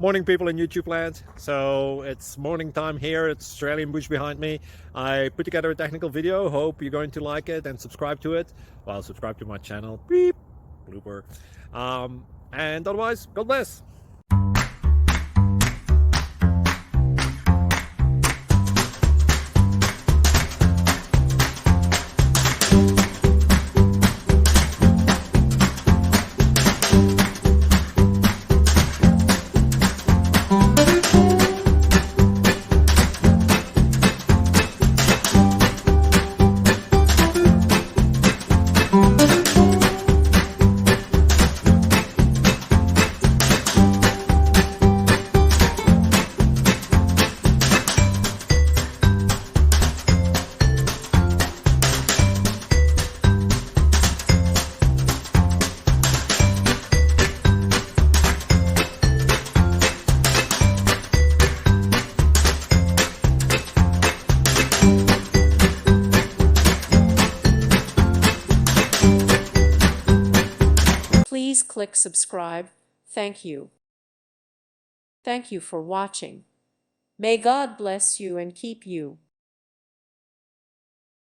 Morning, people in YouTube land. So it's morning time here. It's Australian bush behind me. I put together a technical video. Hope you're going to like it and subscribe to it. Well, subscribe to my channel. Beep, blooper. And otherwise, God bless. Please click subscribe. Thank you. Thank you for watching. May God bless you and keep you.